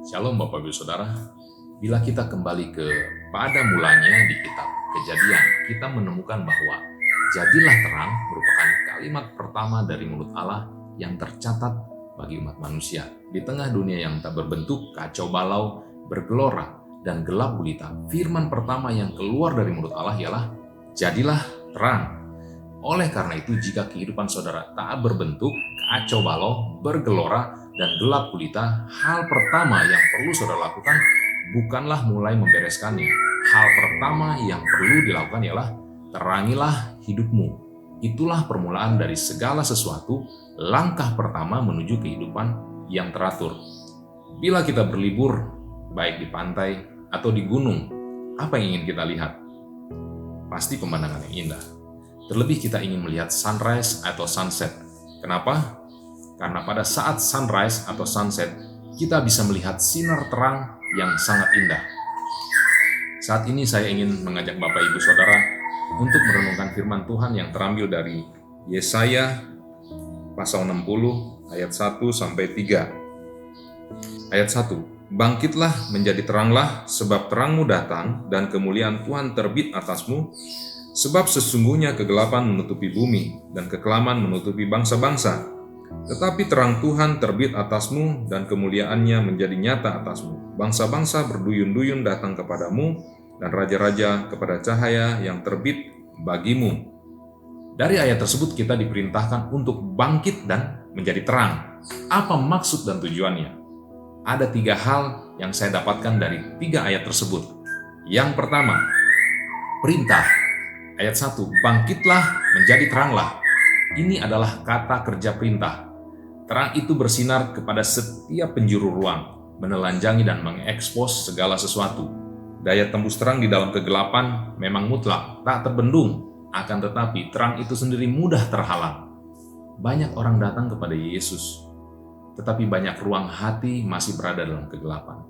Shalom Bapak Ibu Saudara, bila kita kembali pada mulanya di kitab Kejadian, kita menemukan bahwa jadilah terang merupakan kalimat pertama dari mulut Allah yang tercatat bagi umat manusia. Di tengah dunia yang tak berbentuk, kacau balau, bergelora, dan gelap gulita, firman pertama yang keluar dari mulut Allah ialah, jadilah terang. Oleh karena itu, jika kehidupan saudara tak berbentuk, kacau balau, bergelora, dan gelap gulita, hal pertama yang perlu saudara lakukan bukanlah mulai membereskannya. Hal pertama yang perlu dilakukan ialah terangilah hidupmu. Itulah permulaan dari segala sesuatu, langkah pertama menuju kehidupan yang teratur. Bila kita berlibur, baik di pantai atau di gunung, apa yang ingin kita lihat? Pasti pemandangan yang indah. Terlebih kita ingin melihat sunrise atau sunset. Kenapa? Karena pada saat sunrise atau sunset, kita bisa melihat sinar terang yang sangat indah. Saat ini saya ingin mengajak Bapak Ibu Saudara untuk merenungkan firman Tuhan yang terambil dari Yesaya pasal 60 ayat 1 sampai 3. Ayat 1. Bangkitlah menjadi teranglah, sebab terangmu datang dan kemuliaan Tuhan terbit atasmu, sebab sesungguhnya kegelapan menutupi bumi dan kekelaman menutupi bangsa-bangsa. Tetapi terang Tuhan terbit atasmu dan kemuliaannya menjadi nyata atasmu. Bangsa-bangsa berduyun-duyun datang kepadamu dan raja-raja kepada cahaya yang terbit bagimu. Dari ayat tersebut kita diperintahkan untuk bangkit dan menjadi terang. Apa maksud dan tujuannya? Ada 3 hal yang saya dapatkan dari 3 ayat tersebut. Yang pertama, perintah. Ayat 1, bangkitlah menjadi teranglah. Ini adalah kata kerja perintah. Terang itu bersinar kepada setiap penjuru ruang, menelanjangi dan mengekspos segala sesuatu. Daya tembus terang di dalam kegelapan memang mutlak, tak terbendung. Akan tetapi terang itu sendiri mudah terhalang. Banyak orang datang kepada Yesus, tetapi banyak ruang hati masih berada dalam kegelapan.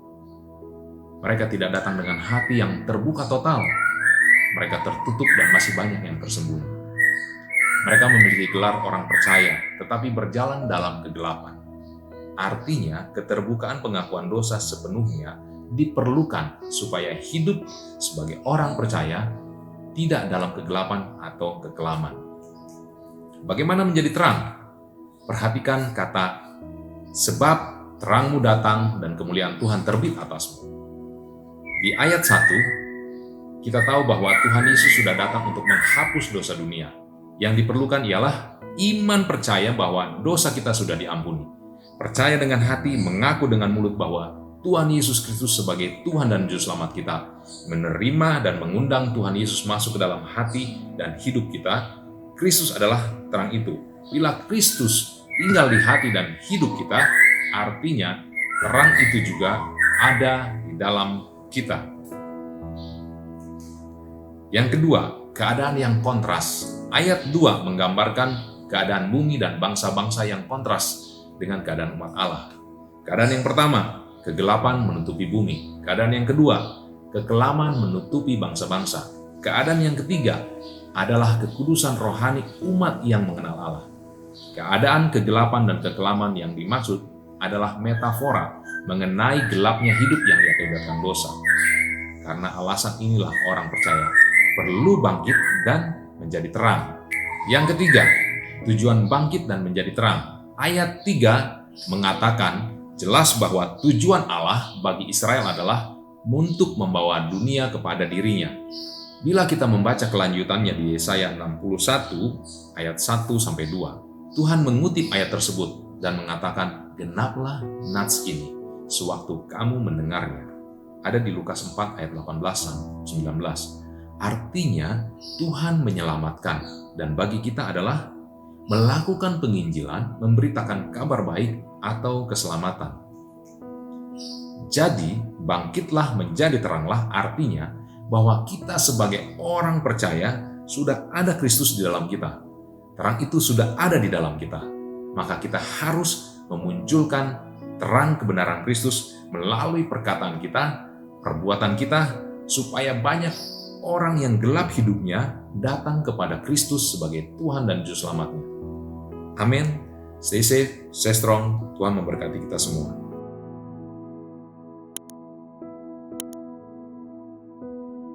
Mereka tidak datang dengan hati yang terbuka total. Mereka tertutup dan masih banyak yang tersembunyi. Mereka memiliki gelar orang percaya, tetapi berjalan dalam kegelapan. Artinya, keterbukaan pengakuan dosa sepenuhnya diperlukan supaya hidup sebagai orang percaya tidak dalam kegelapan atau kekelaman. Bagaimana menjadi terang? Perhatikan kata, sebab terangmu datang dan kemuliaan Tuhan terbit atasmu. Di ayat 1, kita tahu bahwa Tuhan Yesus sudah datang untuk menghapus dosa dunia. Yang diperlukan ialah iman percaya bahwa dosa kita sudah diampuni. Percaya dengan hati, mengaku dengan mulut bahwa Tuhan Yesus Kristus sebagai Tuhan dan Juru Selamat kita. Menerima dan mengundang Tuhan Yesus masuk ke dalam hati dan hidup kita. Kristus adalah terang itu. Bila Kristus tinggal di hati dan hidup kita, artinya terang itu juga ada di dalam kita. Yang kedua, keadaan yang kontras. Ayat 2 menggambarkan keadaan bumi dan bangsa-bangsa yang kontras dengan keadaan umat Allah. Keadaan yang pertama, kegelapan menutupi bumi. Keadaan yang kedua, kekelaman menutupi bangsa-bangsa. Keadaan yang ketiga adalah kekudusan rohani umat yang mengenal Allah. Keadaan kegelapan dan kekelaman yang dimaksud adalah metafora mengenai gelapnya hidup yang diakibatkan dosa. Karena alasan inilah orang percaya perlu bangkit dan menjadi terang. Yang ketiga, tujuan bangkit dan menjadi terang. Ayat 3 mengatakan jelas bahwa tujuan Allah bagi Israel adalah untuk membawa dunia kepada dirinya. Bila kita membaca kelanjutannya di Yesaya 61 ayat 1-2, Tuhan mengutip ayat tersebut dan mengatakan, genaplah nats ini sewaktu kamu mendengarnya. Ada di Lukas 4 ayat 18-19. Artinya Tuhan menyelamatkan, dan bagi kita adalah melakukan penginjilan, memberitakan kabar baik atau keselamatan. Jadi, bangkitlah menjadi teranglah artinya bahwa kita sebagai orang percaya sudah ada Kristus di dalam kita. Terang itu sudah ada di dalam kita. Maka kita harus memunculkan terang kebenaran Kristus melalui perkataan kita, perbuatan kita, supaya banyak orang yang gelap hidupnya datang kepada Kristus sebagai Tuhan dan Juru Selamatnya. Amin. Stay safe, stay strong. Tuhan memberkati kita semua.